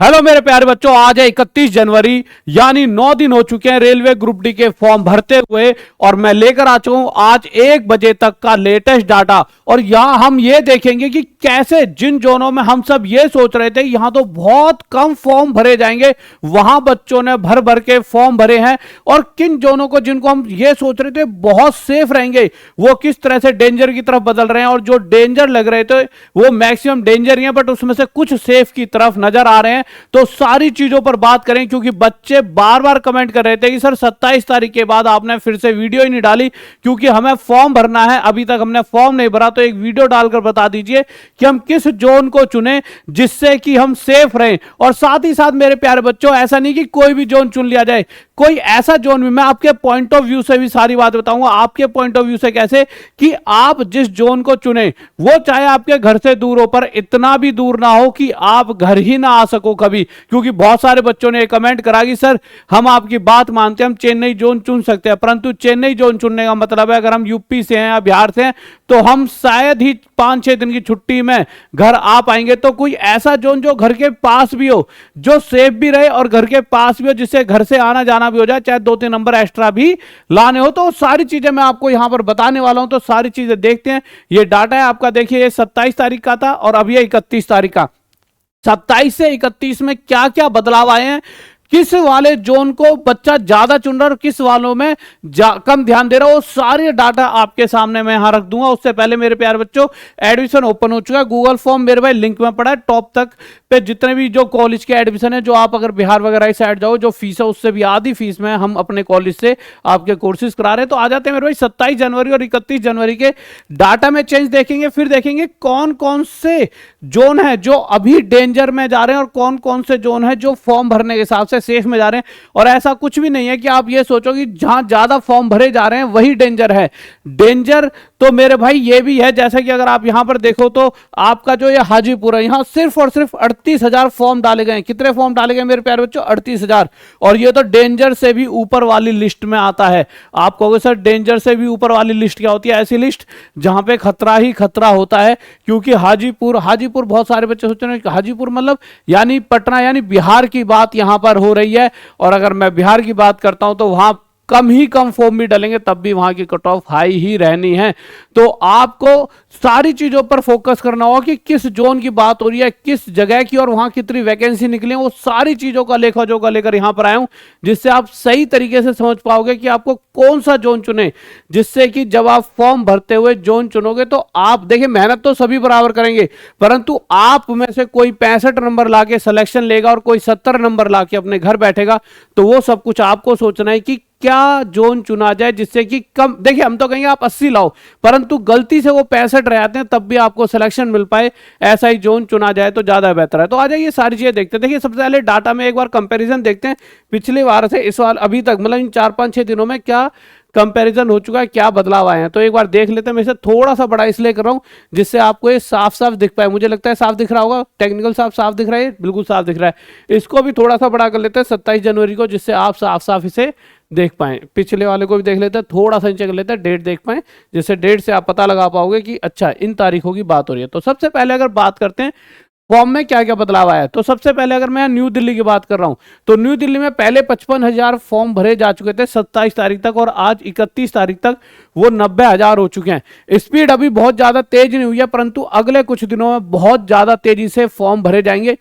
Hello मेरे प्यारे बच्चों, आज है 31 जनवरी यानी 9 दिन हो चुके हैं रेलवे ग्रुप डी के फॉर्म भरते हुए। और मैं लेकर आ चुका हूं आज 1 बजे तक का लेटेस्ट डाटा। और यहां हम ये देखेंगे कि कैसे जिन जोनों में हम सब ये सोच रहे थे यहां तो बहुत कम फॉर्म भरे जाएंगे, वहां बच्चों ने भर भर के फॉर्म भरे हैं। और किन जोनों को जिनको हम ये सोच रहे थे बहुत सेफ रहेंगे, वो किस तरह से डेंजर की तरफ बदल रहे हैं। और जो डेंजर लग रहे थे वो मैक्सिमम डेंजर ही है, बट उसमें से कुछ सेफ की तरफ नजर आ रहे हैं। तो सारी चीजों पर बात करें, क्योंकि बच्चे बार बार कमेंट कर रहे थे कि सर 27 तारीख के बाद आपने फिर से वीडियो ही नहीं डाली, क्योंकि हमें फॉर्म भरना है, अभी तक हमने फॉर्म नहीं भरा। तो एक वीडियो डालकर बता दीजिए कि हम किस जोन को चुने जिससे कि हम सेफ रहें। और साथ ही साथ मेरे प्यारे बच्चों, ऐसा नहीं कि कोई भी जोन चुन लिया जाए, कोई ऐसा जोन भी, मैं आपके पॉइंट ऑफ व्यू से भी सारी बात बताऊंगा। आपके पॉइंट ऑफ व्यू से कैसे कि आप जिस जोन को चुने वो चाहे आपके घर से दूर हो, पर इतना भी दूर ना हो कि आप घर ही ना आ सको कभी। क्योंकि बहुत सारे बच्चों ने कमेंट करा कि सर हम आपकी बात मानते हैं, हम चेन्नई जोन चुन सकते हैं, परंतु चेन्नई जोन चुनने का मतलब है अगर हम यूपी से हैं या बिहार से हैं तो हम शायद ही 5-6 दिन की छुट्टी में घर आ पाएंगे। तो कोई ऐसा जोन जो घर के पास भी हो, जो सेफ भी रहे और घर के पास भी हो, जिससे घर से आना जाना भी हो जाए, चाहे 2-3 नंबर एक्स्ट्रा भी लाने हो। तो सारी चीजें मैं आपको यहां पर बताने वाला हूं। तो सारी चीजें देखते हैं। ये डाटा है आपका, देखिए ये 27 तारीख का था और अब ये 31 तारीख का। 27 से 31 में क्या क्या बदलाव आए हैं, किस वाले जोन को बच्चा ज्यादा चुन रहा है और किस वालों में कम ध्यान दे रहा है, वो सारे डाटा आपके सामने मैं यहां रख दूंगा। उससे पहले मेरे प्यारे बच्चों, एडमिशन ओपन हो चुका है। गूगल फॉर्म मेरे भाई लिंक में पड़ा है टॉप तक पे। जितने भी जो कॉलेज के एडमिशन है, जो आप अगर बिहार वगैरह साइड जाओ, जो फीस है उससे भी आधी फीस में हम अपने कॉलेज से आपके कोर्सेज करा रहे हैं। तो आ जाते हैं मेरे भाई 27 जनवरी और 31 जनवरी के डाटा में चेंज देखेंगे। फिर देखेंगे कौन कौन से जोन है जो अभी डेंजर में जा रहे हैं और कौन कौन से जोन है जो फॉर्म भरने के हिसाब से सेफ में जा रहे हैं। और ऐसा कुछ भी नहीं है कि आप ये सोचो कि जहां ज्यादा फॉर्म भरे जा रहे हैं वही डेंजर है। डेंजर तो मेरे भाई ये भी है, जैसे कि अगर आप यहां पर देखो तो आपका जो ये हाजीपुर है, यहां सिर्फ और सिर्फ 38,000 फॉर्म डाले गए। कितने फॉर्म डाले गए मेरे प्यारे बच्चों? 38,000। और ये तो डेंजर से भी ऊपर वाली लिस्ट में आता है। आप कहोगे सर डेंजर से भी ऊपर वाली लिस्ट क्या होती है? ऐसी लिस्ट जहां पे खतरा ही खतरा होता है। क्योंकि हाजीपुर बहुत सारे बच्चे सोच रहे हैं हाजीपुर मतलब यानी पटना, यानी बिहार की बात यहां पर हो रही है। और अगर मैं बिहार की बात करता हूं तो वहां कम ही कम फॉर्म भी डालेंगे तब भी वहां की कट ऑफ हाई ही रहनी है। तो आपको सारी चीजों पर फोकस करना होगा कि किस जोन की बात हो रही है, किस जगह की, और वहां कितनी वैकेंसी निकली है। वो सारी चीजों का लेखा जोखा लेकर यहां पर आया हूं, जिससे आप सही तरीके से समझ पाओगे कि आपको कौन सा जोन चुने, जिससे कि जब आप फॉर्म भरते हुए जोन चुनोगे तो आप देखिए, मेहनत तो सभी बराबर करेंगे, परंतु आप में से कोई 65 नंबर लाके सिलेक्शन लेगा और कोई 70 नंबर लाके अपने घर बैठेगा। तो वो सब कुछ आपको सोचना है कि क्या जोन चुना जाए जिससे कि कम, देखिए हम तो कहेंगे आप 80 लाओ, परंतु गलती से वो 65 रह जाते हैं तब भी आपको सिलेक्शन मिल पाए, ऐसा ही जोन चुना जाए तो ज्यादा बेहतर है। तो आ जाइए सारी चीजें देखते हैं। देखिए सबसे पहले डाटा में एक बार कंपैरिजन देखते हैं, पिछले बार से इस बार अभी तक, मतलब इन 4-5-6 दिनों में क्या कंपैरिजन हो चुका है, क्या बदलाव आए हैं। तो एक बार देख लेते हैं। मैं इसे थोड़ा सा बड़ा इसलिए कर रहा हूं जिससे आपको ये साफ साफ दिख पाए। मुझे लगता है साफ दिख रहा होगा, टेक्निकल साफ दिख रहा है, बिल्कुल साफ दिख रहा है। इसको भी थोड़ा सा बड़ा कर लेते हैं 27 जनवरी को, जिससे आप साफ साफ इसे देख पाए। पिछले वाले को भी देख लेते हैं, थोड़ा सा नीचे कर लेते हैं, डेट देख पाए, जिससे डेट से आप पता लगा पाओगे कि अच्छा इन तारीखों की बात हो रही है। तो सबसे पहले अगर बात करते हैं फॉर्म में क्या क्या बदलाव आया है, तो सबसे पहले अगर मैं न्यू दिल्ली की बात कर रहा हूं तो न्यू दिल्ली में पहले 55,000 फॉर्म भरे जा चुके थे 27 तारीख तक, और आज 31 तारीख तक वो 90,000 हो चुके हैं। स्पीड अभी बहुत ज्यादा तेज नहीं हुई है, परंतु अगले कुछ दिनों में बहुत ज्यादा तेजी से फॉर्म भरे जाएंगे।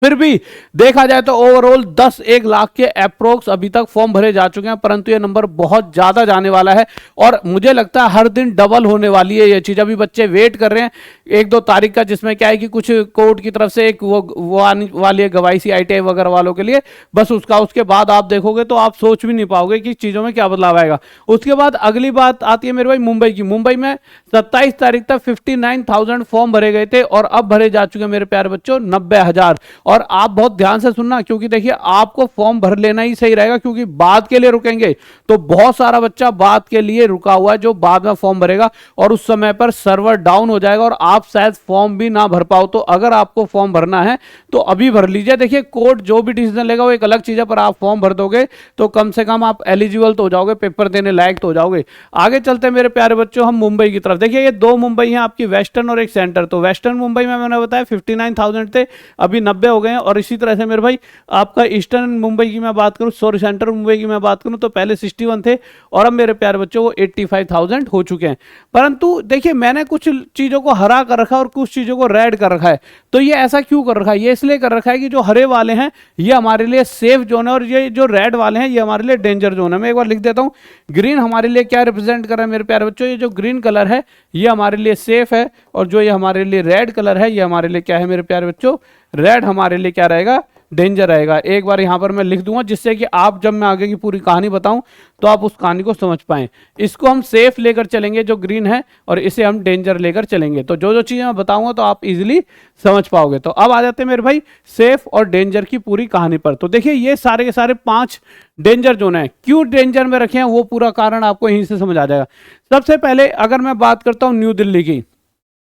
फिर भी देखा जाए तो ओवरऑल 10-1 लाख के अप्रोक्स अभी तक फॉर्म भरे जा चुके हैं, परंतु ये नंबर बहुत ज्यादा जाने वाला है और मुझे लगता है हर दिन डबल होने वाली है ये चीज। अभी बच्चे वेट कर रहे हैं 1-2 तारीख का, जिसमें क्या है कि कुछ कोर्ट की तरफ से एक वो आने वाली है गवाही सी ITI वगैरह वालों के लिए, बस उसके बाद आप देखोगे तो आप सोच भी नहीं पाओगे कि चीजों में क्या बदलाव आएगा। उसके बाद अगली बात आती है मेरे भाई मुंबई की। मुंबई में 27 तारीख तक 59,000 फॉर्म भरे गए थे और अब भरे जा चुके हैं मेरे प्यारे बच्चों 90,000। और आप बहुत ध्यान से सुनना, क्योंकि देखिए आपको फॉर्म भर लेना ही सही रहेगा, क्योंकि बाद के लिए रुकेंगे तो बहुत सारा बच्चा बाद के लिए रुका हुआ है जो बाद में फॉर्म भरेगा और उस समय पर सर्वर डाउन हो जाएगा और आप शायद फॉर्म भी ना भर पाओ। तो अगर आपको फॉर्म भरना है तो अभी भर लीजिए। देखिए कोर्ट जो भी डिसीजन लेगा वो एक अलग चीज है, पर आप फॉर्म भर दोगे तो कम से कम आप एलिजिबल तो हो जाओगे, पेपर देने लायक तो हो जाओगे। आगे चलते हैं मेरे प्यारे बच्चों हम मुंबई की तरफ। देखिए ये 2 मुंबई है आपकी, वेस्टर्न और एक सेंटर। तो वेस्टर्न मुंबई में मैंने बताया 59,000 थे, अभी 90 हो गए हैं। और इसी तरह से मेरे भाई आपका ईस्टर्न मुंबई की मैं बात करूं, सॉरी सेंट्रल मुंबई की मैं बात करूं, तो पहले 61 थे और अब मेरे प्यारे बच्चों वो 85,000 हो चुके हैं। परंतु देखिए मैंने कुछ चीजों को हरा कर रखा है और कुछ चीजों को रेड कर रखा है। तो ये ऐसा क्यों कर रखा है? ये इसलिए कर रखा है कि जो हरे वाले हैं ये हमारे लिए सेफ जोन है और ये जो रेड वाले हैं ये हमारे लिए डेंजर जोन है। मैं एक बार लिख देता हूं, ग्रीन हमारे लिए क्या रिप्रेजेंट कर रहा है मेरे प्यारे बच्चों, ये जो ग्रीन कलर है ये हमारे लिए सेफ है, और जो ये हमारे लिए रेड कलर है ये हमारे लिए क्या है मेरे प्यारे बच्चों, रेड हमारे लिए क्या रहेगा, डेंजर रहेगा। एक बार यहां पर मैं लिख दूंगा जिससे कि आप जब मैं आगे की पूरी कहानी बताऊं तो आप उस कहानी को समझ पाएं। इसको हम सेफ लेकर चलेंगे जो ग्रीन है, और इसे हम डेंजर लेकर चलेंगे। तो जो जो चीजें मैं बताऊंगा तो आप इजीली समझ पाओगे। तो अब आ जाते हैं मेरे भाई सेफ और डेंजर की पूरी कहानी पर। तो देखिए ये सारे के सारे 5 डेंजर जोन है। क्यों डेंजर में रखे हैं वो पूरा कारण आपको यहीं से समझ आ जाएगा। सबसे पहले अगर मैं बात करता हूं न्यू दिल्ली की,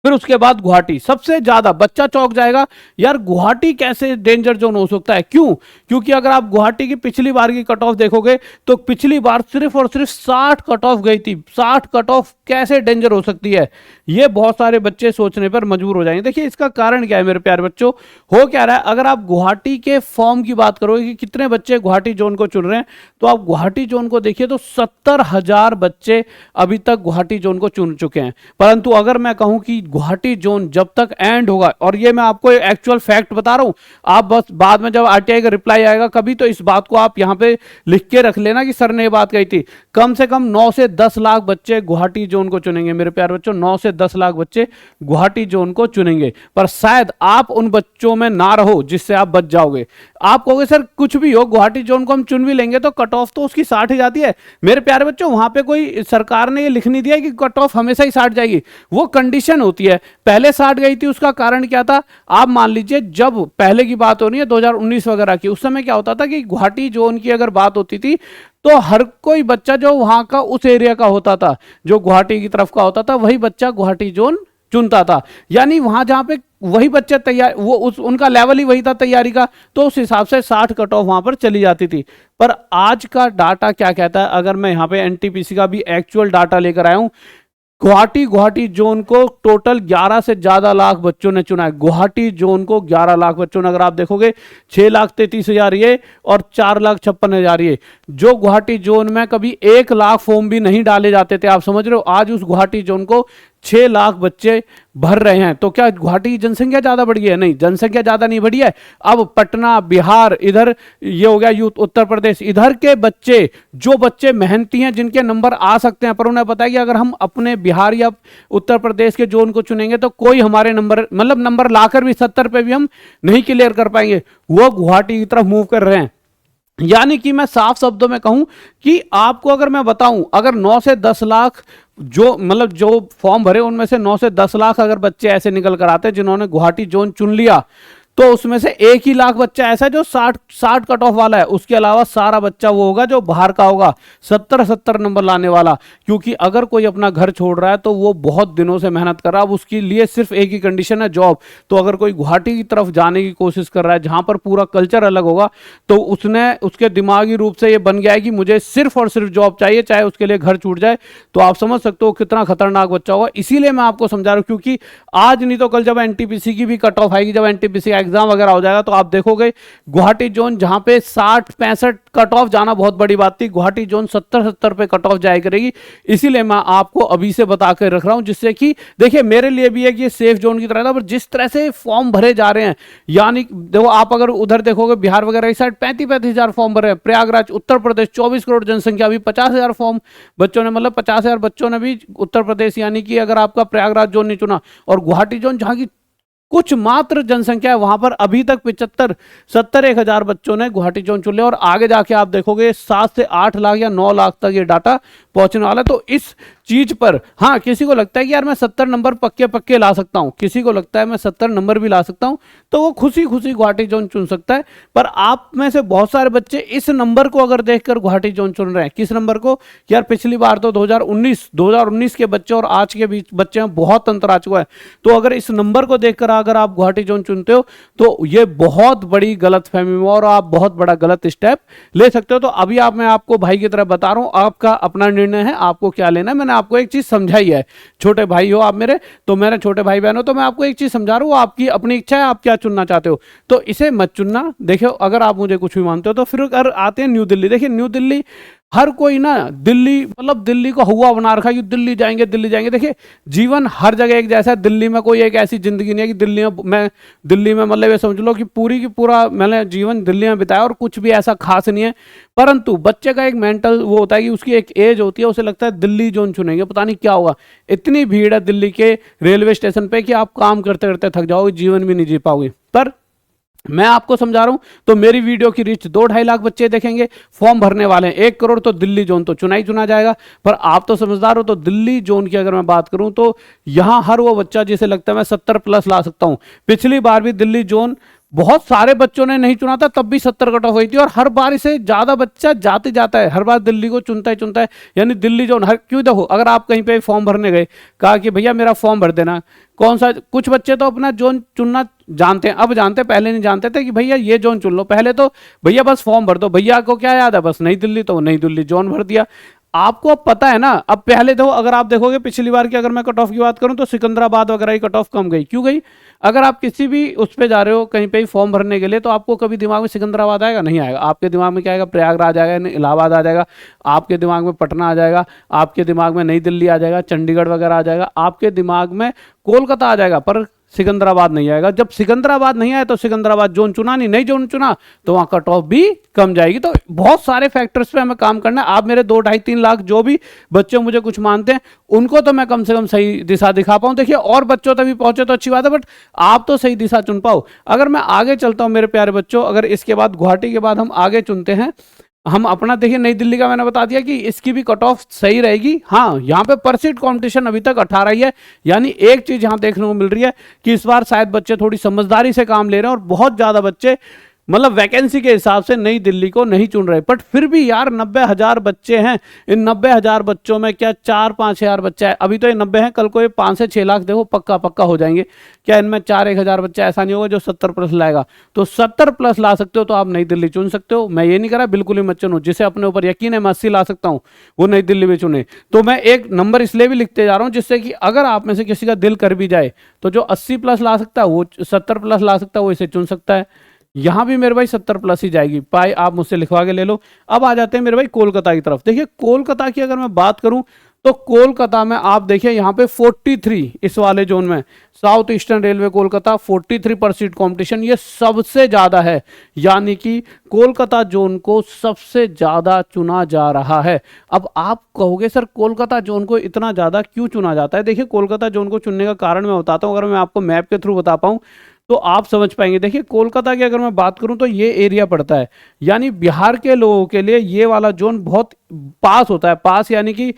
फिर उसके बाद गुवाहाटी। सबसे ज्यादा बच्चा चौंक जाएगा, यार गुवाहाटी कैसे डेंजर जोन हो सकता है? क्यों? क्योंकि अगर आप गुवाहाटी की पिछली बार की कट ऑफ देखोगे तो पिछली बार सिर्फ और सिर्फ 60 कट ऑफ गई थी। 60 कट ऑफ कैसे डेंजर हो सकती है, ये बहुत सारे बच्चे सोचने पर मजबूर हो जाएंगे। देखिए इसका कारण क्या है मेरे प्यारे बच्चों, हो क्या रहा है, अगर आप गुवाहाटी के फॉर्म की बात करोगे कि कितने बच्चे गुवाहाटी जोन को चुन रहे हैं, तो आप गुवाहाटी जोन को देखिए तो 70,000 बच्चे अभी तक गुवाहाटी जोन को चुन चुके हैं। परंतु अगर मैं कहूं कि गुवाहाटी जोन जब तक एंड होगा, और ये मैं आपको एक्चुअल फैक्ट बता रहा हूं, आप बस बाद में जब आरटीआई का रिप्लाई आएगा कभी तो इस बात को आप यहां पे लिख के रख लेना कि सर ने ये बात कही थी, कम से कम 9 से 10 लाख बच्चे गुवाहाटी जोन को चुनेंगे मेरे प्यारे बच्चों। 9 से 10 लाख बच्चे गुवाहाटी जोन को चुनेंगे। पर शायद आप उन बच्चों में ना रहो जिससे आप बच जाओगे। आप कहोगे सर कुछ भी हो, गुवाहाटी जोन को हम चुन भी लेंगे तो कट ऑफ तो उसकी 60 ही जाती है। मेरे प्यारे बच्चों वहां पे कोई सरकार ने ये लिख नहीं दिया कि कट ऑफ हमेशा ही 60 जाएगी, वो कंडीशन होती है। पहले 60 गई थी, उसका कारण क्या था, आप मान लीजिए जब पहले की बात हो रही है 2019 वगैरह की, उस समय क्या होता था कि गुवाहाटी जोन की अगर बात होती थी तो हर कोई बच्चा जो वहां का उस एरिया का होता था, जो गुवाहाटी की तरफ का होता था, वही बच्चा गुवाहाटी जोन चुनता था। यानी वहां जहां पे वही बच्चे तैयार, वो उनका लेवल ही वही था तैयारी का, तो उस हिसाब से 60 कट ऑफ वहां पर चली जाती थी। पर आज का डाटा क्या कहता है, अगर मैं यहां पे एनटीपीसी का भी एक्चुअल डाटा लेकर आया हूं, गुवाहाटी जोन को टोटल 11 से ज्यादा लाख बच्चों ने चुना है। गुवाहाटी जोन को 11 लाख बच्चों ने, अगर आप देखोगे 6,33,000 ये और 4,56,000 ये, जो गुवाहाटी जोन में कभी 1 लाख फॉर्म भी नहीं डाले जाते थे, आप समझ रहे हो, आज उस गुवाहाटी जोन को 6 लाख बच्चे भर रहे हैं। तो क्या गुवाहाटी की जनसंख्या ज्यादा बढ़ी है? नहीं, जनसंख्या ज्यादा नहीं बढ़ी है। अब पटना, बिहार, इधर ये हो गया यूथ उत्तर प्रदेश, इधर के बच्चे, जो बच्चे मेहनती हैं, जिनके नंबर आ सकते हैं, पर उन्हें पता है कि अगर हम अपने बिहार या उत्तर प्रदेश के जोन को चुनेंगे तो कोई हमारे नंबर, मतलब नंबर लाकर भी 70 पे भी हम नहीं क्लियर कर पाएंगे, वो गुवाहाटी की तरफ मूव कर रहे हैं। यानी कि मैं साफ शब्दों में कहूं कि आपको अगर मैं बताऊं, अगर 9 से 10 लाख जो मतलब जो फॉर्म भरे उनमें से 9 से 10 लाख अगर बच्चे ऐसे निकल कर आते जिन्होंने गुवाहाटी जोन चुन लिया, तो उसमें से 1 ही लाख बच्चा ऐसा है जो 60 कट ऑफ वाला है। उसके अलावा सारा बच्चा वो होगा जो बाहर का होगा, 70 नंबर लाने वाला। क्योंकि अगर कोई अपना घर छोड़ रहा है तो वो बहुत दिनों से मेहनत कर रहा है, अब उसके लिए सिर्फ एक ही कंडीशन है, जॉब। तो अगर कोई गुवाहाटी की तरफ जाने की कोशिश कर रहा है जहां पर पूरा कल्चर अलग होगा, तो उसने उसके दिमागी रूप से ये बन गया है कि मुझे सिर्फ और सिर्फ जॉब चाहिए, चाहे उसके लिए घर छूट जाए। तो आप समझ सकते हो कितना खतरनाक बच्चा होगा। इसीलिए मैं आपको समझा रहा हूं, क्योंकि आज नहीं तो कल जब एनटीपीसी की भी कट ऑफ आएगी, जब एनटीपीसी एग्जाम वगैरह हो जाएगा, तो आप देखोगे गुवाहाटी जोन जहां पे 60-65 कट ऑफ जाना बहुत बड़ी बात थी, गुवाहाटी जोन 70 पे कट ऑफ जाया करेगी। इसीलिए मैं आपको अभी से बता कर रख रहा हूं, जिससे कि देखिए मेरे लिए भी है कि ये सेफ जोन की तरह था, पर जिस तरह से फॉर्म भरे जा रहे हैं, यानी देखो आप अगर उधर देखोगे बिहार वगैरह इस साइड 35,000 फॉर्म भरे हैं, प्रयागराज उत्तर प्रदेश 24 करोड़ जनसंख्या, अभी 50,000 फॉर्म बच्चों ने, मतलब 50,000 बच्चों ने भी उत्तर प्रदेश यानी कि अगर आपका प्रयागराज जोन नहीं चुना, और गुवाहाटी जोन जहां की कुछ मात्र जनसंख्या है, वहां पर अभी तक 75-70-1,000 बच्चों ने गुवाहाटी जोन चुन लिया। और आगे जाके आप देखोगे 7 से 8 लाख या 9 लाख तक ये डाटा पहुंचने वाला है। तो इस चीज पर हाँ, किसी को लगता है कि यार मैं 70 नंबर पक्के ला सकता हूं, किसी को लगता है मैं 70 नंबर भी ला सकता हूं, तो वो खुशी खुशी गुवाहाटी जोन चुन सकता है। पर आप में से बहुत सारे बच्चे इस नंबर को अगर देखकर गुवाहाटी जोन चुन रहे हैं। किस नंबर को? यार पिछली बार तो 2019 के बच्चे और आज के बीच बच्चे में बहुत अंतर आ चुका है। तो अगर इस नंबर को देखकर अगर आप गुवाहाटी जोन चुनते हो तो ये बहुत बड़ी गलतफहमी में और आप बहुत बड़ा गलत स्टेप ले सकते हो। तो अभी मैं आपको भाई की तरह बता रहा हूं, आपका अपना निर्णय निर्णय है आपको क्या लेना है। मैंने आपको एक चीज समझाई है, छोटे भाई हो आप मेरे, तो मेरे छोटे भाई बहन हो, तो मैं आपको एक चीज समझा रहा हूँ, आपकी अपनी इच्छा है, आप क्या चुनना चाहते हो, तो इसे मत चुनना। देखियो अगर आप मुझे कुछ भी मानते हो तो फिर अगर आते हैं न्यू दिल्ली, देखिए न्यू दिल्ली हर कोई ना दिल्ली मतलब दिल्ली को हुआ बना रखा है कि दिल्ली जाएंगे दिल्ली जाएंगे। देखिए जीवन हर जगह एक जैसा है, दिल्ली में कोई एक ऐसी जिंदगी नहीं है कि दिल्ली में मतलब ये समझ लो कि पूरी की पूरा मैंने जीवन दिल्ली में बिताया और कुछ भी ऐसा खास नहीं है। परंतु बच्चे का एक मेंटल वो होता है कि उसकी एक एज होती है, उसे लगता है दिल्ली जोन चुनेंगे पता नहीं क्या होगा। इतनी भीड़ है दिल्ली के रेलवे स्टेशन पे कि आप काम करते करते थक जाओगे, जीवन भी नहीं जी पाओगे। पर मैं आपको समझा रहा हूं तो मेरी वीडियो की रीच 2-2.5 लाख बच्चे देखेंगे, फॉर्म भरने वाले हैं 1 करोड़, तो दिल्ली जोन तो चुना ही चुना जाएगा। पर आप तो समझदार हो, तो दिल्ली जोन की अगर मैं बात करूं तो यहां हर वो बच्चा जिसे लगता है मैं 70 प्लस ला सकता हूं। पिछली बार भी दिल्ली जोन बहुत सारे बच्चों ने नहीं चुना था, तब भी 70 कट ऑफ हुई थी, और हर बार इसे ज्यादा बच्चा जाते जाता है, हर बार दिल्ली को चुनता है। यानी दिल्ली जोन हर क्यों देखो, अगर आप कहीं पे फॉर्म भरने गए, कहा कि भैया मेरा फॉर्म भर देना, कौन सा, कुछ बच्चे तो अपना जोन चुनना जानते हैं, अब जानते हैं, पहले नहीं जानते थे कि भैया ये जोन चुन लो। पहले तो भैया बस फॉर्म भर दो, भैया को क्या याद है, बस नई दिल्ली, तो नई दिल्ली जोन भर दिया। आपको अब पता है ना, अब पहले तो अगर आप देखोगे पिछली बार की अगर मैं कट ऑफ की बात करूं तो सिकंदराबाद वगैरह की कट ऑफ कम गई, क्यों गई? अगर आप किसी भी उस पे जा रहे हो कहीं पे फॉर्म भरने के लिए, तो आपको कभी दिमाग में सिकंदराबाद आएगा? नहीं आएगा। आपके दिमाग में क्या आएगा? प्रयागराज आ जाएगा, इलाहाबाद आ जाएगा, आपके दिमाग में पटना आ जाएगा, आपके दिमाग में नई दिल्ली आ जाएगा, चंडीगढ़ वगैरह आ जाएगा, आपके दिमाग में कोलकाता आ जाएगा, पर सिकंदराबाद नहीं आएगा। जब सिकंदराबाद नहीं आया तो सिकंदराबाद जोन चुना नहीं जोन चुना, तो वहां कट ऑफ भी कम जाएगी। तो बहुत सारे फैक्टर्स पे हमें काम करना है। आप मेरे 2-2.5-3 लाख जो भी बच्चे मुझे कुछ मानते हैं, उनको तो मैं कम से कम सही दिशा दिखा पाऊं। देखिए और बच्चों तक भी पहुंचे तो अच्छी बात है, बट आप तो सही दिशा चुन पाओ। अगर मैं आगे चलता हूं मेरे प्यारे बच्चों, अगर इसके बाद गुवाहाटी के बाद हम आगे चुनते हैं, हम अपना देखिए नई दिल्ली का मैंने बता दिया कि इसकी भी कट ऑफ सही रहेगी। हाँ, यहाँ पे पर सीट कंपटीशन अभी तक 18 ही है। यानी एक चीज यहाँ देखने को मिल रही है कि इस बार शायद बच्चे थोड़ी समझदारी से काम ले रहे हैं और बहुत ज्यादा बच्चे मतलब वैकेंसी के हिसाब से नई दिल्ली को नहीं चुन रहे। बट फिर भी यार 90,000 बच्चे हैं, इन 90,000 बच्चों में क्या 4-5 हजार बच्चा है? अभी तो ये 90 हैं, कल को ये 5 से 6 लाख देखो पक्का हो जाएंगे। क्या इनमें 4-1 हजार बच्चा ऐसा नहीं होगा जो 70 प्लस लाएगा? तो 70 प्लस ला सकते हो तो आप नई दिल्ली चुन सकते हो। मैं ये नहीं कह रहा बिल्कुल ही मत चुनो, जिसे अपने ऊपर यकीन है मैं 80 ला सकता हूँ वो नई दिल्ली में चुने। तो मैं एक नंबर इसलिए भी लिखते जा रहा हूँ जिससे कि अगर आप में से किसी का दिल कर भी जाए तो जो 80 प्लस ला सकता है वो 70 प्लस ला सकता है वो इसे चुन सकता है। यहां भी मेरे भाई 70 प्लस ही जाएगी, पाई आप मुझसे लिखवा के ले लो। अब आ जाते हैं मेरे भाई कोलकाता की तरफ। देखिए कोलकाता की अगर मैं बात करूं तो कोलकाता में आप देखिए यहाँ पे 43 इस वाले जोन में साउथ ईस्टर्न रेलवे कोलकाता 43 पर सीट कॉम्पिटिशन, ये सबसे ज्यादा है। यानी कि कोलकाता जोन को सबसे ज्यादा चुना जा रहा है। अब आप कहोगे सर कोलकाता जोन को इतना ज्यादा क्यों चुना जाता है? देखिए कोलकाता जोन को चुनने का कारण मैं बताता हूं, अगर मैं आपको मैप के थ्रू बता पाऊं तो आप समझ पाएंगे। देखिए कोलकाता की अगर मैं बात करूं तो ये एरिया पड़ता है, यानी बिहार के लोगों के लिए ये वाला जोन बहुत पास होता है। पास यानी कि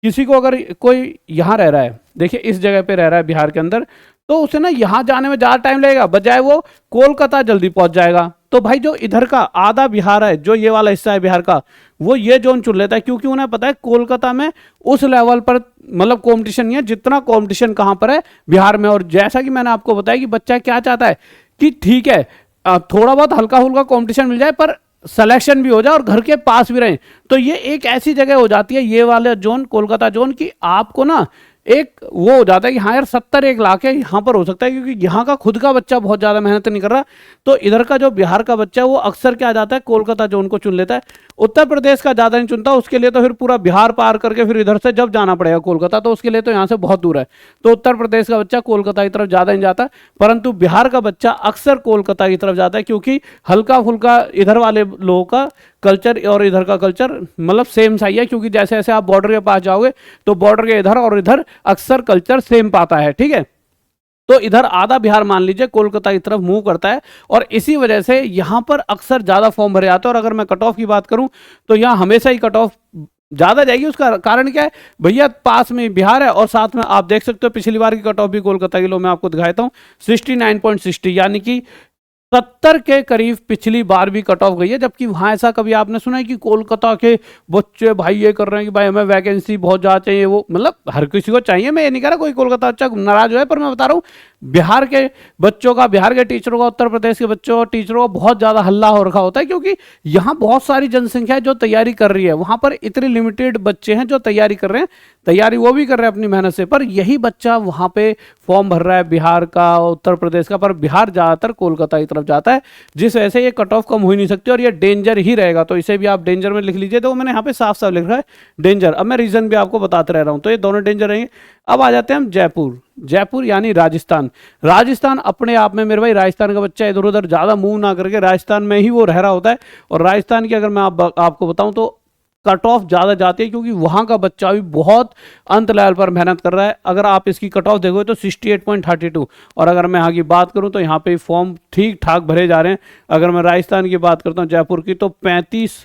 किसी को अगर कोई यहाँ रह रहा है, देखिए इस जगह पे रह रहा है बिहार के अंदर, तो उसे ना यहाँ जाने में ज़्यादा टाइम लगेगा, बजाय वो कोलकाता जल्दी पहुंच जाएगा। तो भाई जो इधर का आधा बिहार है, जो ये वाला हिस्सा है बिहार का, वो ये जोन चुन लेता है, क्योंकि उन्हें पता है कोलकाता में उस लेवल पर मतलब कंपटीशन नहीं है जितना कंपटीशन कहां पर है, बिहार में। और जैसा कि मैंने आपको बताया कि बच्चा क्या चाहता है कि ठीक है थोड़ा बहुत हल्का फुल्का कंपटीशन मिल जाए पर सिलेक्शन भी हो जाए और घर के पास भी रहे। तो ये एक ऐसी जगह हो जाती है ये वाला जोन, कोलकाता जोन, की आपको ना एक वो हो जाता है कि हाँ यार 70-1 लाख है, यहाँ पर हो सकता है, क्योंकि यहाँ का खुद का बच्चा बहुत ज़्यादा मेहनत नहीं कर रहा। तो इधर का जो बिहार का बच्चा है वो अक्सर क्या जाता है, कोलकाता जोन को चुन लेता है। उत्तर प्रदेश का ज़्यादा नहीं चुनता, उसके लिए तो फिर पूरा बिहार पार करके फिर इधर से जब जाना पड़ेगा कोलकाता, तो उसके लिए तो यहाँ से बहुत दूर है। तो उत्तर प्रदेश का बच्चा कोलकाता की तरफ ज़्यादा नहीं जाता, परंतु बिहार का बच्चा अक्सर कोलकाता की तरफ जाता है, क्योंकि हल्का फुल्का इधर वाले लोगों का कल्चर और इधर का कल्चर मतलब सेम सा ही है। क्योंकि जैसे जैसे आप बॉर्डर के पास जाओगे तो बॉर्डर के इधर और इधर अक्सर कल्चर सेम पाता है, ठीक है। तो इधर आधा बिहार मान लीजिए कोलकाता की तरफ मूव करता है, और इसी वजह से यहां पर अक्सर ज्यादा फॉर्म भरे जाते हैं। और अगर मैं कट ऑफ की बात करूं तो यहां हमेशा ही कट ऑफ ज्यादा जाएगी। उसका कारण क्या है भैया, पास में बिहार है और साथ में आप देख सकते हो पिछली बार की कट ऑफ भी कोलकाता की लो मैं आपको दिखाता हूं 69.60, यानी कि 70 के करीब पिछली बार भी कट ऑफ गई है, जबकि वहां ऐसा कभी आपने सुना है कि कोलकाता के बच्चे भाई ये कर रहे हैं कि भाई हमें वैकेंसी बहुत ज़्यादा चाहिए, वो मतलब हर किसी को चाहिए, मैं ये नहीं कह रहा कोई कोलकाता बच्चा नाराज है, पर मैं बता रहा हूँ बिहार के बच्चों का, बिहार के टीचरों का, उत्तर प्रदेश के बच्चों और टीचरों का बहुत ज़्यादा हल्ला हो रखा होता है, क्योंकि यहाँ बहुत सारी जनसंख्या है जो तैयारी कर रही है, वहाँ पर इतने लिमिटेड बच्चे हैं जो तैयारी कर रहे हैं, तैयारी वो भी कर रहे हैं अपनी मेहनत से, पर यही बच्चा वहाँ पे फॉर्म भर रहा है बिहार का, उत्तर प्रदेश का, पर बिहार ज़्यादातर कोलकाता की तरफ जाता है, जिस वजह से ये कट ऑफ कम हो ही नहीं सकती और ये डेंजर ही रहेगा। तो इसे भी आप डेंजर में लिख लीजिए, तो मैंने यहाँ पे साफ साफ लिख रहा है डेंजर। अब मैं रीजन भी आपको बताते रह रहा हूँ, तो ये दोनों डेंजर रहेंगे। अब आ जाते हैं हम जयपुर। जयपुर यानी राजस्थान। राजस्थान अपने आप में मेरे भाई, राजस्थान का बच्चा इधर उधर ज़्यादा मूव ना करके राजस्थान में ही वो रह रहा होता है, और राजस्थान की अगर मैं आपको बताऊं तो कट ऑफ ज़्यादा जाती है, क्योंकि वहाँ का बच्चा भी बहुत अंत लेवल पर मेहनत कर रहा है। अगर आप इसकी कट ऑफ देखोगे तो 68.32, और अगर मैं यहाँ की बात करूँ तो यहाँ पे फॉर्म ठीक ठाक भरे जा रहे हैं। अगर मैं राजस्थान की बात करता हूँ, जयपुर की, तो 35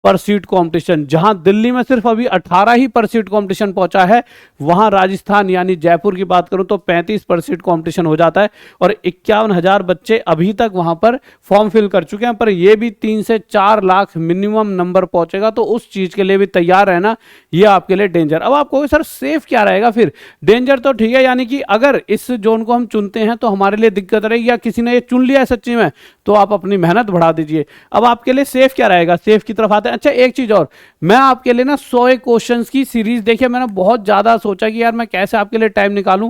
पर सीट कंपटीशन, जहां दिल्ली में सिर्फ अभी 18 ही पर सीट कंपटीशन पहुंचा है, वहां राजस्थान यानी जयपुर की बात करूं तो 35 पर सीट कंपटीशन हो जाता है, और 51,000 बच्चे अभी तक वहां पर फॉर्म फिल कर चुके हैं, पर ये भी 3 से 4 लाख मिनिमम नंबर पहुंचेगा, तो उस चीज के लिए भी तैयार रहना, ये आपके लिए डेंजर। अब आप कहोगे सर सेफ क्या रहेगा फिर? डेंजर तो ठीक है, यानी कि अगर इस जोन को हम चुनते हैं तो हमारे लिए दिक्कत रहेगी, या किसी ने ये चुन लिया है सच्ची में, तो आप अपनी मेहनत बढ़ा दीजिए। अब आपके लिए सेफ क्या रहेगा? सेफ की तरफ आते हैं। अच्छा एक चीज और, मैं आपके लिए ना 100 क्वेश्चंस की सीरीज, देखिए मैंने बहुत ज्यादा सोचा कि यार मैं कैसे आपके लिए टाइम निकालूं,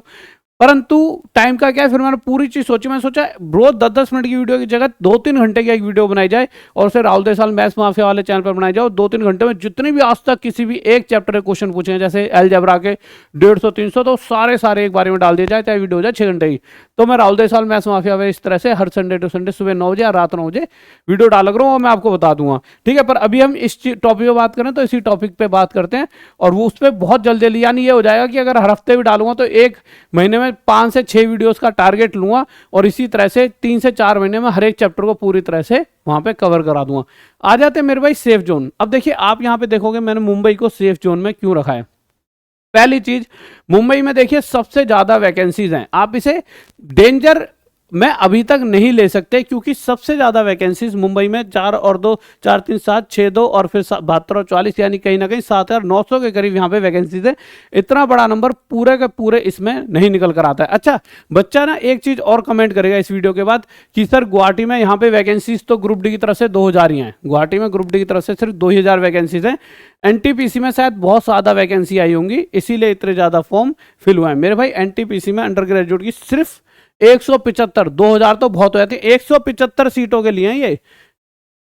परंतु टाइम का क्या है, फिर मैंने पूरी चीज सोची, मैंने सोचा रोज 10-10 मिनट की वीडियो की जगह 2-3 घंटे की एक वीडियो बनाई जाए, और फिर राहुल देसाल मैथ्स माफिया वाले चैनल पर बनाई जाए, 2-3 घंटे में जितने भी आज तक किसी भी एक चैप्टर के क्वेश्चन पूछे हैं, जैसे अलजेब्रा के 150-300, तो सारे एक बारे में डाल दिया जाए, चाहे वीडियो हो जाए 6 घंटे की। तो मैं राहुल देसाल मैथ्स माफिया में इस तरह से हर संडे टू संडे सुबह 9 बजे या रात 9 बजे वीडियो डाल रहा हूँ, और मैं आपको बता दूंगा, ठीक है। पर अभी हम इस टॉपिक पर बात करें तो इसी टॉपिक पे बात करते हैं, और वो उस पर बहुत जल्दी, यानी ये हो जाएगा कि अगर हर हफ्ते भी डालूंगा तो एक महीने में 5 से 6 वीडियोस का टारगेट लूंगा, और इसी तरह से 3 से 4 महीने में हर एक चैप्टर को पूरी तरह से वहां पे कवर करा दूंगा। आ जाते हैं मेरे भाई सेफ जोन। अब देखिए आप यहां पे देखोगे मैंने मुंबई को सेफ जोन में क्यों रखा है। पहली चीज, मुंबई में देखिए सबसे ज्यादा वैकेंसीज हैं, आप इसे डेंजर में अभी तक नहीं ले सकते, क्योंकि सबसे ज्यादा वैकेंसीज मुंबई में 4 और 2, 4 3 7 6 2 और फिर 72 और 44, यानी कहीं ना कहीं 7,900 के करीब यहाँ पे वैकेंसीज है। इतना बड़ा नंबर पूरे के पूरे इसमें नहीं निकल कर आता है। अच्छा बच्चा ना एक चीज और कमेंट करेगा इस वीडियो के बाद कि सर गुवाहाटी में यहाँ पे वैकेंसीज तो ग्रुप डी की तरफ से 2,000 ही हैं, गुवाहाटी में ग्रुप डी की तरफ से सिर्फ 2,000 वैकेंसीज हैं, एनटीपीसी में शायद बहुत ज्यादा वैकेंसी आई होंगी, इसीलिए इतने ज्यादा फॉर्म फिल हुए हैं। मेरे भाई एनटीपीसी में अंडर ग्रेजुएट की सिर्फ 175, 2,000 तो बहुत हो जाती है, 175 सीटों के लिए ये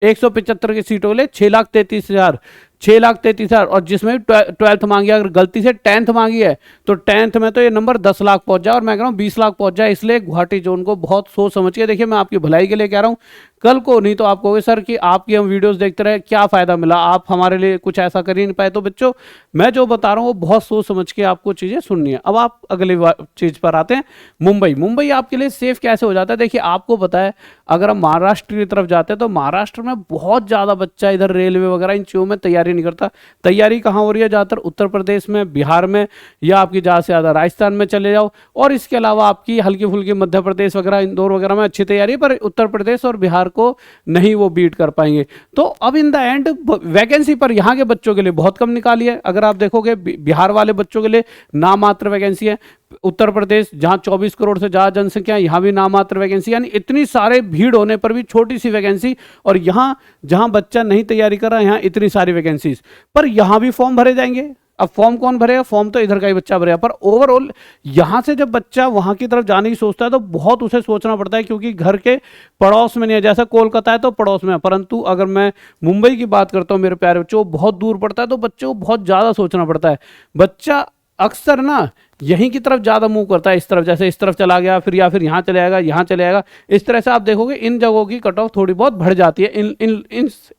175 की सीटों के लिए 6,33,000, 6,33,000, और जिसमें 12th मांगी, अगर गलती से 10th मांगी है तो 10th में तो ये नंबर 10 लाख पहुंच जाए, और मैं कह रहा हूँ 20 लाख पहुंच जाए। इसलिए गुवाहाटी जोन को बहुत सोच समझ के देखिए, मैं आपकी भलाई के लिए कह रहा हूँ, कल को नहीं तो आप कहोगे सर कि आपकी हम वीडियोस देखते रहे, क्या फायदा मिला, आप हमारे लिए कुछ ऐसा कर ही नहीं पाए। तो बच्चों मैं जो बता रहा हूँ वो बहुत सोच समझ के आपको चीजें सुननी है। अब आप अगली चीज पर आते हैं, मुंबई। मुंबई आपके लिए सेफ कैसे हो जाता है? देखिए आपको पता है, अगर हम महाराष्ट्र की तरफ जाते हैं तो महाराष्ट्र में बहुत ज्यादा बच्चा इधर रेलवे वगैरह इन चीजों में तैयारी नहीं करता। तैयारी कहाँ हो रही है? ज्यादातर उत्तर प्रदेश में, बिहार में, या आपकी ज्यादा से ज्यादा राजस्थान में चले जाओ, और इसके अलावा आपकी हल्की फुल्की मध्य प्रदेश वगैरह, इंदौर वगैरह में अच्छी तैयारी है, पर उत्तर प्रदेश और बिहार को नहीं वो बीट कर पाएंगे। तो अब इन द एंड वैकेंसी पर यहाँ के बच्चों के लिए बहुत कम निकाली है। अगर आप देखोगे बिहार वाले बच्चों के लिए नाम मात्र वैकेंसी है, उत्तर प्रदेश जहां 24 करोड़ से ज्यादा जनसंख्या, यहां भी नाम मात्र वैकेंसी, यानी इतनी सारे भीड़ होने पर भी छोटी सी वैकेंसी, और यहां जहां बच्चा नहीं तैयारी कर रहा है यहां इतनी सारी वैकेंसीज, पर यहां भी फॉर्म भरे जाएंगे। अब फॉर्म कौन भरेगा? फॉर्म तो इधर का ही बच्चा भरेगा, पर ओवरऑल यहां से जब बच्चा वहां की तरफ जाने की सोचता है तो बहुत उसे सोचना पड़ता है, क्योंकि घर के पड़ोस में नहीं है। जैसा कोलकाता है तो पड़ोस में है, परंतु अगर मैं मुंबई की बात करता हूं मेरे प्यारे बच्चों, बहुत दूर पड़ता है, तो बच्चों को बहुत ज्यादा सोचना पड़ता है। बच्चा अक्सर ना यहीं की तरफ ज्यादा मूव करता है, इस तरफ, जैसे इस तरफ चला गया, फिर या फिर यहाँ चले जाएगा, यहाँ चले जाएगा। इस तरह से आप देखोगे इन जगहों की कट ऑफ थोड़ी बहुत बढ़ जाती है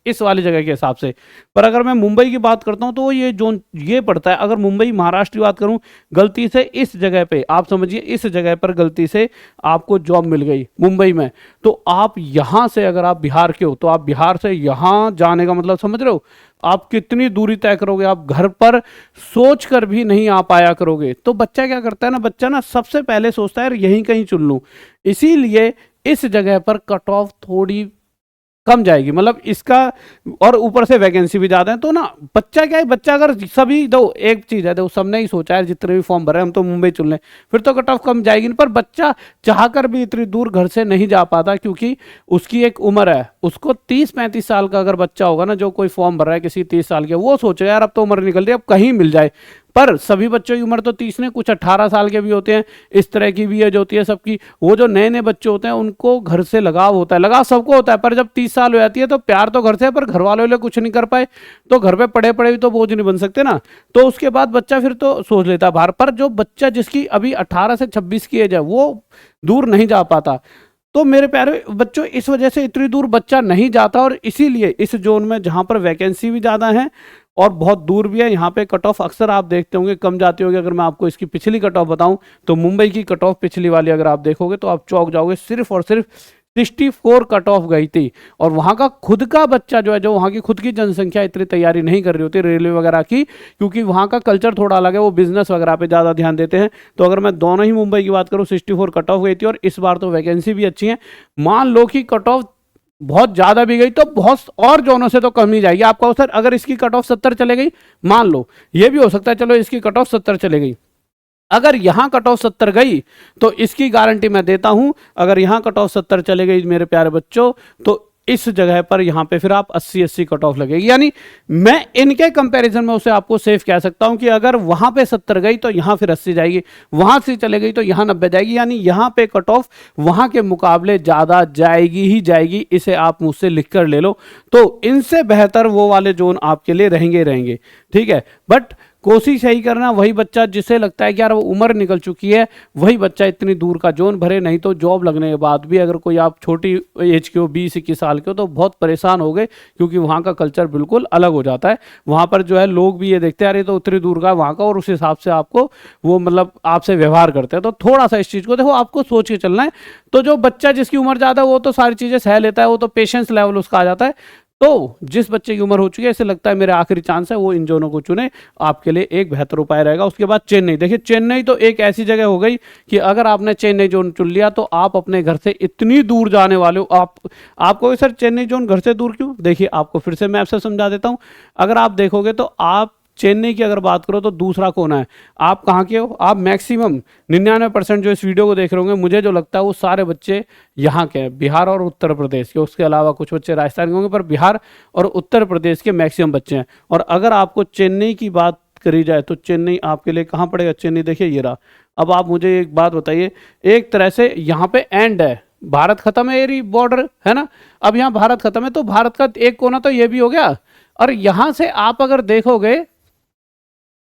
इस वाली जगह के हिसाब से। पर अगर मैं मुंबई की बात करता हूँ तो ये जोन ये पड़ता है, अगर मुंबई महाराष्ट्र की बात करूँ, गलती से इस जगह पे आप समझिए, इस जगह पर गलती से आपको जॉब मिल गई मुंबई में, तो आप यहाँ से, अगर आप बिहार के हो तो आप बिहार से यहाँ जाने का मतलब समझ रहे हो आप कितनी दूरी तय करोगे? आप घर पर सोच कर भी नहीं आ पाया करोगे। तो बच्चा क्या करता है ना, बच्चा ना सबसे पहले सोचता है यहीं कहीं चुन लूं। इसीलिए इस जगह पर कट ऑफ थोड़ी कम जाएगी, मतलब इसका, और ऊपर से वैकेंसी भी ज्यादा है। तो ना बच्चा क्या है, बच्चा अगर सभी, दो एक चीज है, तो सबने ही सोचा है जितने भी फॉर्म भरे हम तो मुंबई चुन लें, फिर तो कट ऑफ कम जाएगी नहीं। पर बच्चा चाहकर भी इतनी दूर घर से नहीं जा पाता, क्योंकि उसकी एक उम्र है। उसको 30-35 साल का अगर बच्चा होगा ना, जो कोई फॉर्म भर रहा है किसी 30 साल के, वो सोचेगा यार अब तो उम्र निकल रही है, अब कहीं मिल जाए। पर सभी बच्चों की उम्र तो 30 नहीं, कुछ 18 साल के भी होते हैं, इस तरह की भी एज होती है सबकी। वो जो नए नए बच्चे होते हैं उनको घर से लगाव होता है, लगाव सबको होता है, पर जब 30 साल हो जाती है तो प्यार तो घर से है, पर घर वालों लिए कुछ नहीं कर पाए तो घर पे पड़े पड़े भी तो बोझ नहीं बन सकते ना। तो उसके बाद बच्चा फिर तो सोच लेता है बाहर। पर जो बच्चा जिसकी अभी 18 से 26 की एज है, वो दूर नहीं जा पाता। तो मेरे प्यारे बच्चों, इस वजह से इतनी दूर बच्चा नहीं जाता, और इसीलिए इस जोन में जहां पर वैकेंसी भी ज़्यादा है और बहुत दूर भी है, यहाँ पे कट ऑफ अक्सर आप देखते होंगे कम जाती होगी। अगर मैं आपको इसकी पिछली कट ऑफ बताऊं तो मुंबई की कट ऑफ पिछली वाली अगर आप देखोगे तो आप चौंक जाओगे, सिर्फ और सिर्फ 64 कट ऑफ गई थी। और वहां का खुद का बच्चा जो है, जो वहां की खुद की जनसंख्या इतनी तैयारी नहीं कर रही होती रेलवे वगैरह की, क्योंकि वहां का कल्चर थोड़ा अलग है, वो बिजनेस वगैरह पे ज़्यादा ध्यान देते हैं। तो अगर मैं दोनों ही मुंबई की बात करूँ, 64 कट ऑफ गई थी, और इस बार तो वैकेंसी भी अच्छी है। मान लो कि कट ऑफ बहुत ज्यादा भी गई तो बहुत और जोनों से तो कम ही जाएगी आपका। सर अगर इसकी कट ऑफ 70 चले गई, मान लो ये भी हो सकता है, चलो इसकी कट ऑफ 70 चले गई, अगर यहां कट ऑफ 70 गई तो इसकी गारंटी मैं देता हूं, अगर यहां कट ऑफ 70 चले गई मेरे प्यारे बच्चों, तो इस जगह पर यहां पे फिर आप 80-80 कट ऑफ लगेगी। यानी मैं इनके कंपैरिजन में उसे आपको सेफ कह सकता हूं कि अगर वहां पे 70 गई तो यहां फिर 80 जाएगी, वहां से चले गई तो यहां 90 जाएगी, यानी यहां पे कट ऑफ वहां के मुकाबले ज्यादा जाएगी ही जाएगी। इसे आप मुझसे लिख कर ले लो। तो इनसे बेहतर वो वाले जोन आपके लिए रहेंगे रहेंगे, ठीक है। बट कोशिश यही करना, वही बच्चा जिसे लगता है कि यार वो उम्र निकल चुकी है, वही बच्चा इतनी दूर का जोन भरे। नहीं तो जॉब लगने के बाद भी अगर कोई आप छोटी एज के हो, 20-21 साल के हो, तो बहुत परेशान हो गए, क्योंकि वहाँ का कल्चर बिल्कुल अलग हो जाता है। वहाँ पर जो है लोग भी ये देखते हैं अरे तो उतनी दूर का वहाँ का, और उस हिसाब से आपको वो मतलब आपसे व्यवहार करते हैं। तो थोड़ा सा इस चीज़ को देखो, आपको सोच के चलना है। तो जो बच्चा जिसकी उम्र ज़्यादा है वो तो सारी चीज़ें सह लेता है, वो तो पेशेंस लेवल उसका आ जाता है। तो जिस बच्चे की उम्र हो चुकी है, ऐसे लगता है मेरे आखिरी चांस है, वो इन जोनों को चुने, आपके लिए एक बेहतर उपाय रहेगा। उसके बाद चेन्नई, देखिए चेन्नई तो एक ऐसी जगह हो गई कि अगर आपने चेन्नई जोन चुन लिया तो आप अपने घर से इतनी दूर जाने वाले हो। आपको सर चेन्नई जोन घर से दूर क्यों, देखिए आपको फिर से मैं आपसे समझा देता हूं। अगर आप देखोगे तो आप चेन्नई की अगर बात करो तो दूसरा कोना है। आप कहाँ के हो, आप मैक्सिमम 99% जो इस वीडियो को देख रहे होंगे, मुझे जो लगता है वो सारे बच्चे यहाँ के हैं, बिहार और उत्तर प्रदेश के। उसके अलावा कुछ बच्चे राजस्थान के होंगे, पर बिहार और उत्तर प्रदेश के मैक्सिमम बच्चे हैं। और अगर आपको चेन्नई की बात करी जाए तो चेन्नई आपके लिए कहाँ पड़ेगा, चेन्नई देखिए ये रहा। अब आप मुझे एक बात बताइए, एक तरह से यहाँ पे एंड है, भारत खत्म है, एरी बॉर्डर है ना। अब यहाँ भारत खत्म है तो भारत का एक कोना तो ये भी हो गया, और यहाँ से आप अगर देखोगे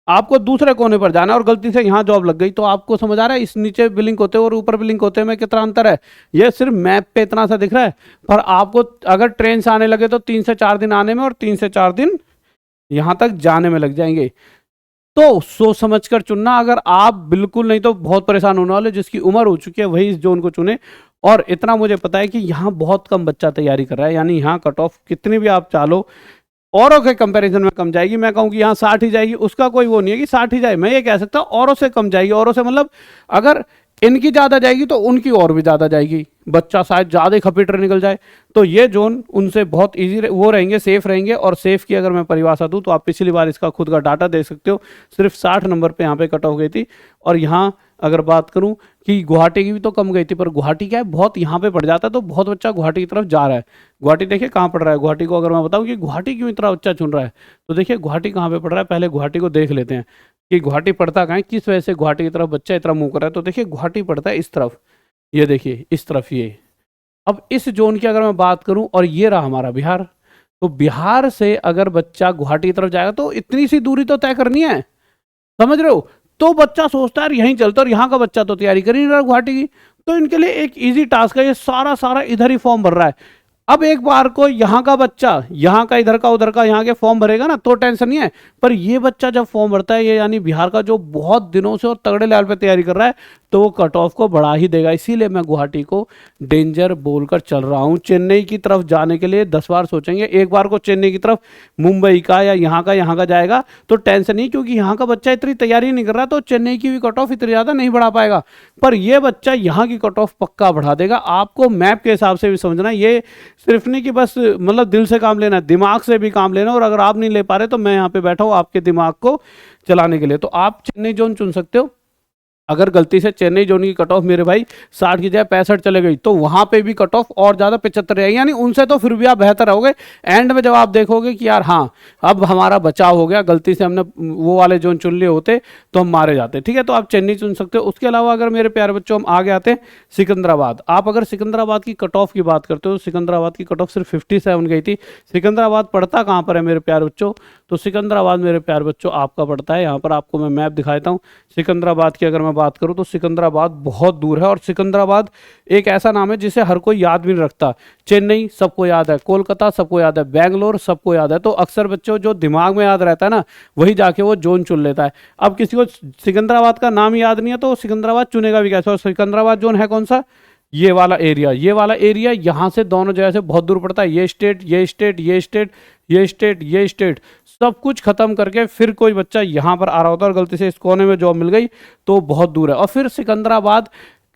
आपको दूसरे कोने पर जाना और गलती से यहाँ जॉब लग गई, तो आपको समझ आ रहा है इस नीचे भी लिंक होते हैं और ऊपर भी लिंक होते हैं में कितना अंतर है। ये सिर्फ मैप पे इतना सा दिख रहा है, पर आपको अगर ट्रेन से आने लगे तो 3 से 4 दिन आने में और 3 से 4 दिन यहाँ तक जाने में लग जाएंगे। तो सोच समझ कर चुनना, अगर आप बिल्कुल नहीं तो बहुत परेशान होने वाले। जिसकी उम्र हो चुकी है वही इस जोन को चुने। और इतना मुझे पता है कि यहाँ बहुत कम बच्चा तैयारी कर रहा है, यानी यहाँ कट ऑफ कितनी भी आप चालो औरों के कंपैरिजन में कम जाएगी। मैं कहूँ कि यहाँ 60 ही जाएगी, उसका कोई वो नहीं है कि 60 ही जाए, मैं ये कह सकता हूँ औरों से कम जाएगी। औरों से मतलब अगर इनकी ज़्यादा जाएगी तो उनकी और भी ज़्यादा जाएगी, बच्चा शायद ज़्यादा ही खपीटर निकल जाए। तो ये जोन उनसे बहुत ईजी वो रहेंगे, सेफ रहेंगे। और सेफ की अगर मैं परिभाषा दूँ तो आप पिछली बार इसका खुद का डाटा देख सकते हो, सिर्फ 60 नंबर पे यहाँ पे कट ऑफ गई थी। और यहाँ अगर बात करूँ कि गुवाहाटी की भी तो कम गई थी, पर गुवाहाटी क्या है बहुत यहाँ पे पड़ जाता है, तो बहुत बच्चा गुवाहाटी की तरफ जा रहा है। गुवाहाटी देखिए कहाँ पड़ रहा है, गुवाहाटी को अगर मैं बताऊँ कि गुवाहाटी क्यों इतना बच्चा चुन रहा है, तो देखिए गुवाहाटी कहाँ पे पड़ रहा है। पहले गुवाहाटी को देख लेते हैं कि गुवाहाटी पड़ता कहाँ है, किस वजह से गुवाहाटी की तरफ बच्चा इतना मुँह कर रहा है। तो देखिए गुवाहाटी पड़ता है इस तरफ, ये देखिए इस तरफ ये। अब इस जोन की अगर मैं बात करूं, और ये रहा हमारा बिहार, तो बिहार से अगर बच्चा गुवाहाटी की तरफ जाएगा तो इतनी सी दूरी तो तय करनी है, समझ रहे हो। तो बच्चा सोचता है यहीं चलता, और यहाँ का बच्चा तो तैयारी कर ही नहीं रहा गुवाहाटी की। तो इनके लिए एक इजी टास्क है, ये सारा इधर ही फॉर्म भर रहा है। अब एक बार को यहाँ का बच्चा यहाँ का इधर का उधर का यहाँ के फॉर्म भरेगा ना तो टेंशन नहीं है, पर ये बच्चा जब फॉर्म भरता है, ये यानी बिहार का जो बहुत दिनों से और तगड़े लेवल पे तैयारी कर रहा है, तो वो कट ऑफ को बढ़ा ही देगा। इसीलिए मैं गुवाहाटी को डेंजर बोलकर चल रहा हूँ। चेन्नई की तरफ जाने के लिए 10 बार सोचेंगे, एक बार को चेन्नई की तरफ मुंबई का या यहाँ का जाएगा तो टेंशन नहीं, क्योंकि यहाँ का बच्चा इतनी तैयारी नहीं कर रहा तो चेन्नई की भी कट ऑफ इतनी ज़्यादा नहीं बढ़ा पाएगा, पर यह बच्चा यहाँ की कट ऑफ पक्का बढ़ा देगा। आपको मैप के हिसाब से भी समझना, ये सिर्फ नहीं कि बस मतलब दिल से काम लेना है, दिमाग से भी काम लेना। और अगर आप नहीं ले पा रहे तो मैं यहाँ पे बैठा हूँ आपके दिमाग को चलाने के लिए। तो आप चेन्नई जोन चुन सकते हो। अगर गलती से चेन्नई जोन की कट ऑफ मेरे भाई 60 की जगह 65 चले गई तो वहां पे भी कट ऑफ और ज्यादा 75 रहेगी, यानी उनसे तो फिर भी आप बेहतर रहोगे। एंड में जब आप देखोगे कि यार हाँ अब हमारा बचाव हो गया, गलती से हमने वो वाले जोन चुन लिए होते तो हम मारे जाते, ठीक है। तो आप चेन्नई चुन सकते हो। उसके अलावा अगर मेरे प्यारे बच्चों हम आगे आते हैं सिकंदराबाद। आप अगर सिकंदराबाद की कट ऑफ की बात करते हो तो सिकंदराबाद की कट ऑफ सिर्फ 57 गई थी। सिकंदराबाद पड़ता कहाँ पर है मेरे प्यारे बच्चों? तो सिकंदराबाद मेरे प्यारे बच्चों आपका पड़ता है, यहाँ पर आपको मैं मैप दिखा देता हूँ। सिकंदराबाद की अगर मैं बात करूँ तो सिकंदराबाद बहुत दूर है, और सिकंदराबाद एक ऐसा नाम है जिसे हर कोई याद भी नहीं रखता। चेन्नई सबको याद है, कोलकाता सबको याद है, बेंगलोर सबको याद है, तो अक्सर बच्चों जो दिमाग में याद रहता है ना वही जाके वो जोन चुन लेता है। अब किसी को सिकंदराबाद का नाम याद नहीं है तो सिकंदराबाद चुनेगा भी कैसे? और सिकंदराबाद जोन है कौन सा? ये वाला एरिया, ये वाला एरिया यहाँ से दोनों जगह से बहुत दूर पड़ता है। ये स्टेट, ये स्टेट, ये स्टेट, ये स्टेट, ये स्टेट, सब कुछ खत्म करके फिर कोई बच्चा यहाँ पर आ रहा होता है और गलती से इस कोने में जॉब मिल गई तो बहुत दूर है। और फिर सिकंदराबाद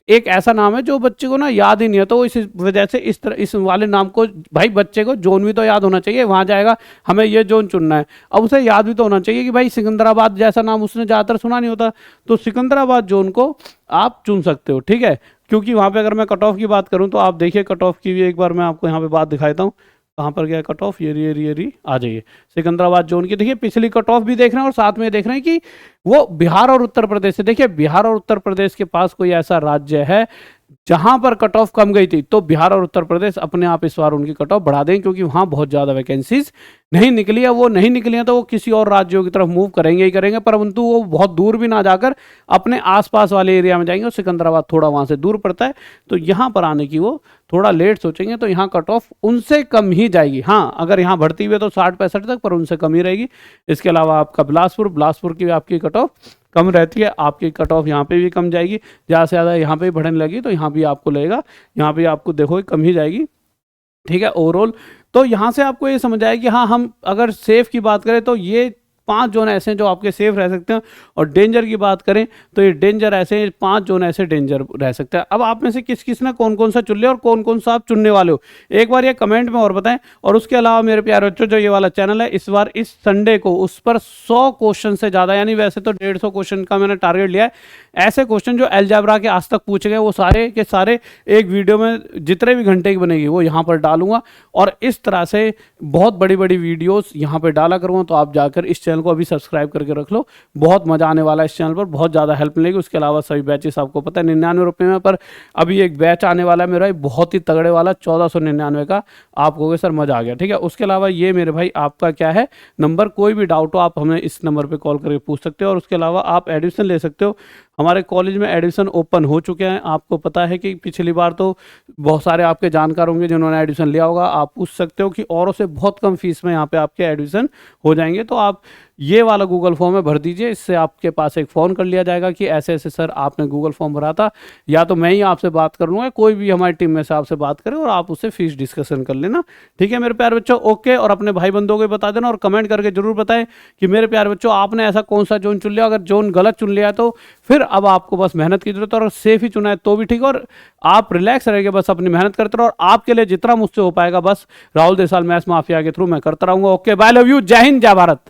एक ऐसा नाम है जो बच्चे को ना याद ही नहीं है, तो इस वजह से इस तरह इस वाले नाम को, भाई बच्चे को जोन भी तो याद होना चाहिए, वहाँ जाएगा हमें ये जोन चुनना है। अब उसे याद भी तो होना चाहिए कि भाई सिकंदराबाद जैसा नाम उसने ज़्यादातर सुना नहीं होता, तो सिकंदराबाद जोन को आप चुन सकते हो, ठीक है। क्योंकि वहाँ पे अगर मैं कट ऑफ की बात करूँ तो आप देखिए कट ऑफ की भी एक बार मैं आपको यहाँ पे बात दिखा देता हूँ। कहाँ पर गया कट ऑफ? ये आ जाइए सिकंदराबाद जोन की। देखिए पिछली कट ऑफ भी देख रहे हैं और साथ में देख रहे हैं कि वो बिहार और उत्तर प्रदेश से। देखिए बिहार और उत्तर प्रदेश के पास कोई ऐसा राज्य है जहां पर कट ऑफ कम गई थी, तो बिहार और उत्तर प्रदेश अपने आप इस बार उनकी कट ऑफ बढ़ा दें, क्योंकि वहां बहुत ज्यादा वैकेंसीज नहीं निकली है। वो नहीं निकली है तो वो किसी और राज्यों की तरफ मूव करेंगे ही करेंगे, परंतु वो बहुत दूर भी ना जाकर अपने आसपास वाले एरिया में जाएंगे। और सिकंदराबाद थोड़ा वहां से दूर पड़ता है तो यहाँ पर आने की वो थोड़ा लेट सोचेंगे, तो यहाँ कट ऑफ उनसे कम ही जाएगी। हाँ अगर यहाँ बढ़ती हुई है तो 60-65 तक, पर उनसे कम ही रहेगी। इसके अलावा आपका बिलासपुर की आपकी कट ऑफ कम रहती है, आपकी कट ऑफ यहाँ पे भी कम जाएगी। ज़्यादा से ज़्यादा यहाँ पे भी बढ़ने लगी तो यहाँ भी आपको लगेगा, यहाँ पे आपको देखोगे कम ही जाएगी, ठीक है ओवरऑल। तो यहाँ से आपको ये समझ आए कि हाँ हम अगर सेफ की बात करें तो ये 5 जोन ऐसे हैं जो आपके सेफ रह सकते हैं, और डेंजर की बात करें तो ये डेंजर ऐसे 5 जोन ऐसे डेंजर रह सकते हैं। अब आप में से किस किस ने कौन कौन सा चुन लिया और कौन कौन सा आप चुनने वाले हो, एक बार ये कमेंट में और बताएं। और उसके अलावा मेरे प्यारे बच्चों जो ये वाला चैनल है, इस बार इस संडे को उस पर 100 क्वेश्चन से ज़्यादा, यानी वैसे तो 150 क्वेश्चन का मैंने टारगेट लिया है, ऐसे क्वेश्चन जो अलजेब्रा के आज तक पूछे गए वो सारे के सारे एक वीडियो में जितने भी घंटे की बनेगी वो यहाँ पर डालूंगा। और इस तरह से बहुत बड़ी बड़ी वीडियोस यहाँ पे डाला करूँगा, तो आप जाकर इस चैनल को अभी सब्सक्राइब करके रख लो, बहुत मजा आने वाला है इस चैनल पर, बहुत ज़्यादा हेल्प मिलेगी। उसके अलावा सभी बैचेस आपको पता है 99 रुपये में, पर अभी एक बैच आने वाला है मेरा बहुत ही तगड़े वाला 1499 का, आप कहोगे सर मजा आ गया, ठीक है। उसके अलावा ये मेरे भाई आपका क्या है नंबर, कोई भी डाउट हो आप हमें इस नंबर पर कॉल करके पूछ सकते हो। और उसके अलावा आप एडमिशन ले सकते हो, हमारे कॉलेज में एडमिशन ओपन हो चुके हैं। आपको पता है कि पिछली बार तो बहुत सारे आपके जानकार होंगे जिन्होंने एडमिशन लिया होगा, आप पूछ सकते हो कि औरों से बहुत कम फीस में यहाँ पे आपके एडमिशन हो जाएंगे। तो आप ये वाला गूगल फॉर्म में भर दीजिए, इससे आपके पास एक फ़ोन कर लिया जाएगा कि ऐसे ऐसे सर आपने गूगल फॉर्म भरा था, या तो मैं ही आपसे बात कर लूँगा, कोई भी हमारी टीम में से आपसे बात करे और आप उससे फीस डिस्कशन कर लेना, ठीक है मेरे प्यारे बच्चों। ओके, और अपने भाई बंधुओं को बता देना और कमेंट करके जरूर बताएं कि मेरे प्यारे बच्चों आपने ऐसा कौन सा जोन चुन लिया। अगर जोन गलत चुन लिया तो फिर अब आपको बस मेहनत की जरूरत है, और सेफ ही चुना है तो भी ठीक है, और आप रिलैक्स रहेंगे, बस अपनी मेहनत करते रहो, और आपके लिए जितना मुझसे हो पाएगा बस राहुल देसाल मैथ्स माफिया के थ्रू मैं करता रहूंगा। ओके, बाय, लव यू, जय हिंद, जय भारत।